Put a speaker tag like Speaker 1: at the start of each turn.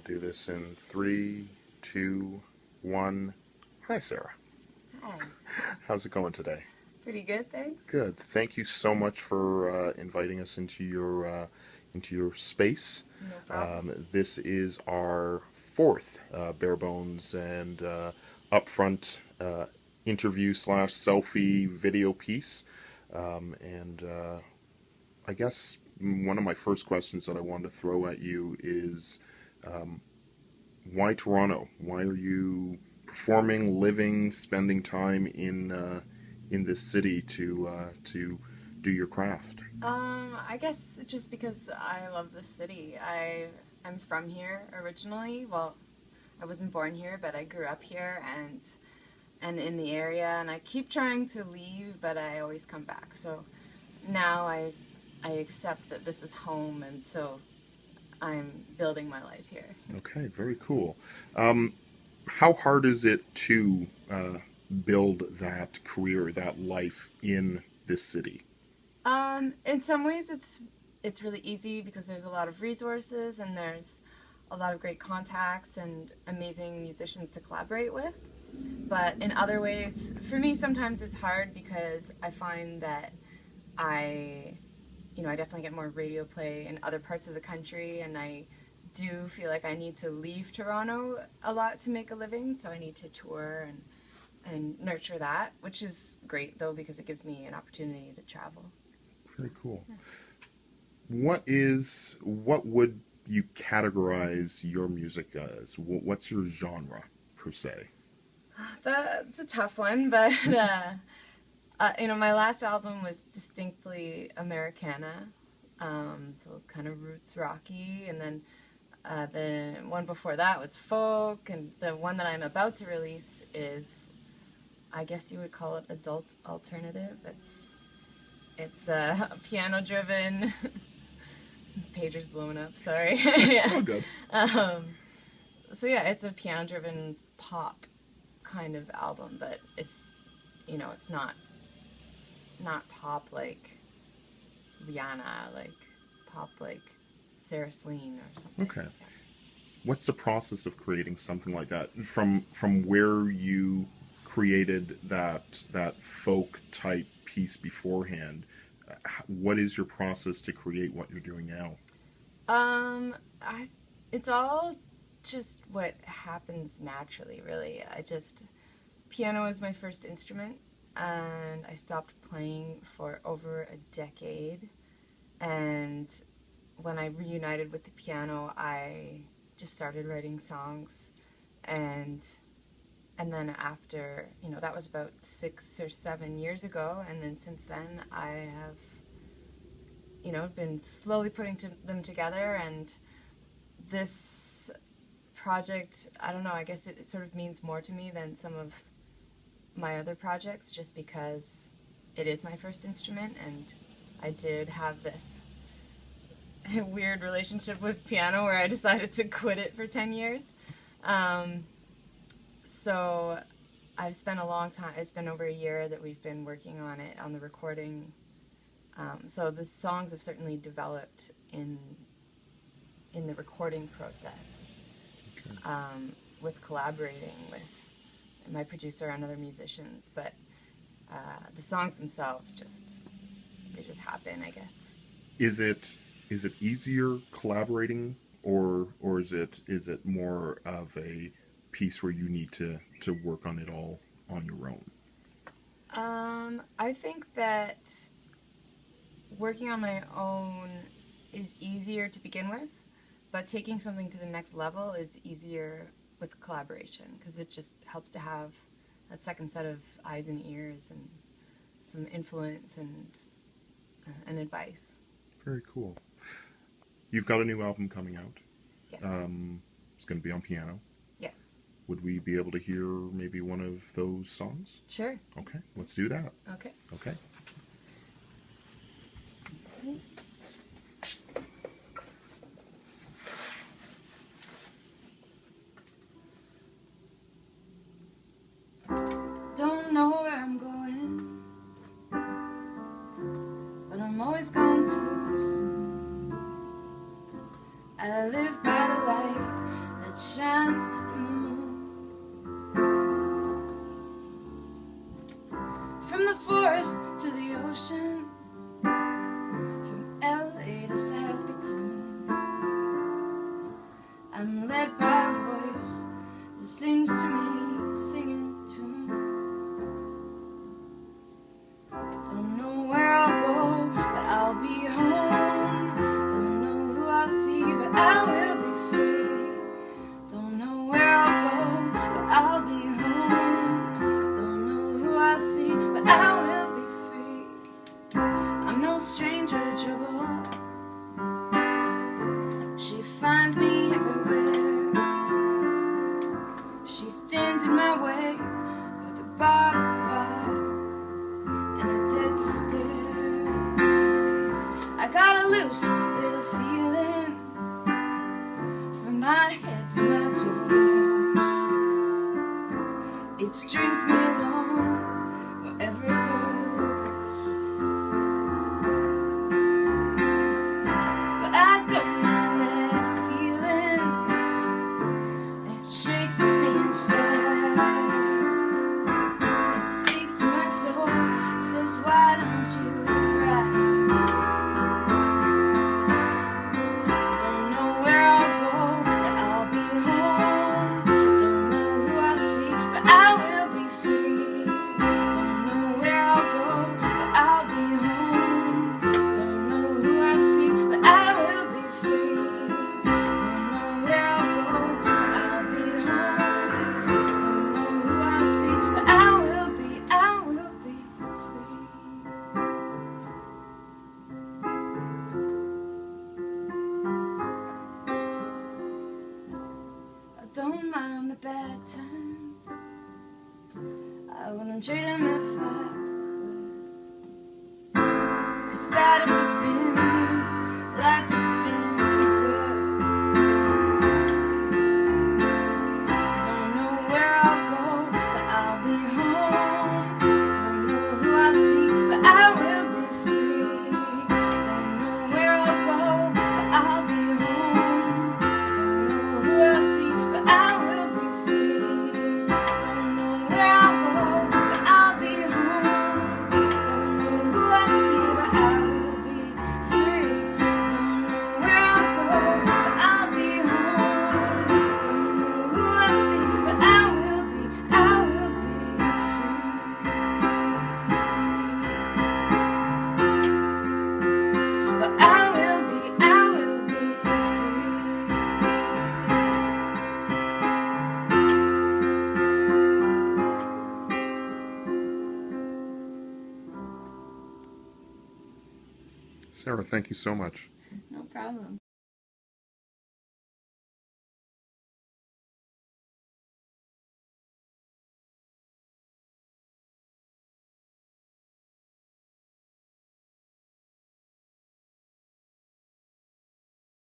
Speaker 1: Do this in three, two, one. Hi, Sarah.
Speaker 2: Hi.
Speaker 1: How's it going today?
Speaker 2: Pretty good, thanks.
Speaker 1: Good. Thank you so much for inviting us into your space.
Speaker 2: No problem.
Speaker 1: This is our fourth bare bones and upfront interview slash selfie video piece. And I guess one of my first questions that I wanted to throw at you is why Toronto? Why are you performing, living, spending time in this city to do your craft?
Speaker 2: I guess just because I love the city. I'm from here originally. Well, I wasn't born here, but I grew up here and in the area, and I keep trying to leave, but I always come back. So now I accept that this is home, and so I'm building my life here.
Speaker 1: Okay, very cool. How hard is it to build that career, that life in this city?
Speaker 2: In some ways, it's really easy because there's a lot of resources and there's a lot of great contacts and amazing musicians to collaborate with. But in other ways, for me, sometimes it's hard because I find that I, I definitely get more radio play in other parts of the country, and I do feel like I need to leave Toronto a lot to make a living, so I need to tour and nurture that, which is great though because it gives me an opportunity to travel.
Speaker 1: Very cool. What would you categorize your music as? What's your genre per se?
Speaker 2: That's a tough one, but my last album was distinctly Americana, so kind of roots rocky, and then the one before that was folk, and the one that I'm about to release is, I guess you would call it adult alternative. It's piano-driven. Pager's blowing up. Sorry.
Speaker 1: It's all good.
Speaker 2: So yeah, it's a piano-driven pop kind of album, but it's not pop like Rihanna, like pop like Sarah Slean or something.
Speaker 1: Okay. What's the process of creating something like that from where you created that folk type piece beforehand? What is your process to create what you're doing now?
Speaker 2: It's all just what happens naturally, really. Piano is my first instrument, and I stopped playing for over a decade. And when I reunited with the piano, I just started writing songs, and then after, that was about 6 or 7 years ago, and then since then I have, been slowly putting them together, and this project, I don't know, I guess it sort of means more to me than some of my other projects, just because it is my first instrument, and I did have this weird relationship with piano where I decided to quit it for 10 years. So I've spent a long time, it's been over a year that we've been working on it, on the recording. So the songs have certainly developed in the recording process, with collaborating with my producer and other musicians. But the songs themselves they just happen, I guess.
Speaker 1: Is it easier collaborating, or is it more of a piece where you need to work on it all on your own?
Speaker 2: I think that working on my own is easier to begin with, but taking something to the next level is easier with collaboration, because it just helps to have that second set of eyes and ears and some influence and advice.
Speaker 1: Very cool. You've got a new album coming out.
Speaker 2: Yes.
Speaker 1: It's going to be on piano.
Speaker 2: Yes.
Speaker 1: Would we be able to hear maybe one of those songs?
Speaker 2: Sure.
Speaker 1: Okay, let's do that.
Speaker 2: Okay.
Speaker 1: Okay.
Speaker 2: Don't know where I'm going, but I'm always going too soon. I live by the light, that shines from the moon. From the forest to the ocean, from LA to Saskatoon, I'm led by a voice that sings to me, singing tune. Don't know where I'll go, but I'll be home. Don't know who I'll see, but I will be free. Don't know where I'll go, but I'll be home. Don't know who I'll see, but I will be free. I'm no stranger to trouble. She finds me everywhere. She stands in my way with a barbed wire and a dead stare. I got a loose little feeling from my head to my toes. It strings me along wherever it goes. But I don't mind that feeling. It shakes me inside. It speaks to my soul. It says, why don't you ride? Don't know where I'll go, but I'll be home. Don't know who I'll see, but I will be free. Don't know where I'll go, but I'll be home. Don't know who I'll see, but I will be free. Don't know where I'll go, but I'll be home. Don't know who I'll see, but I will be free. I don't mind the bad times. I wouldn't trade them if I could. 'Cause bad as it's been, life has been good. Don't know where I'll go, but I'll be home. Don't know who I'll see, but I will be free. Don't know where I'll go, but I'll be home. Don't know who I'll see, but I will be free. Don't know where I'll go, but I'll be home. Don't know who I'll see, but I will be free. Don't know where I'll go, but I'll be home. Don't know who I'll see, but I will be free. But I will be free.
Speaker 1: Sarah, thank you so much.
Speaker 2: No problem.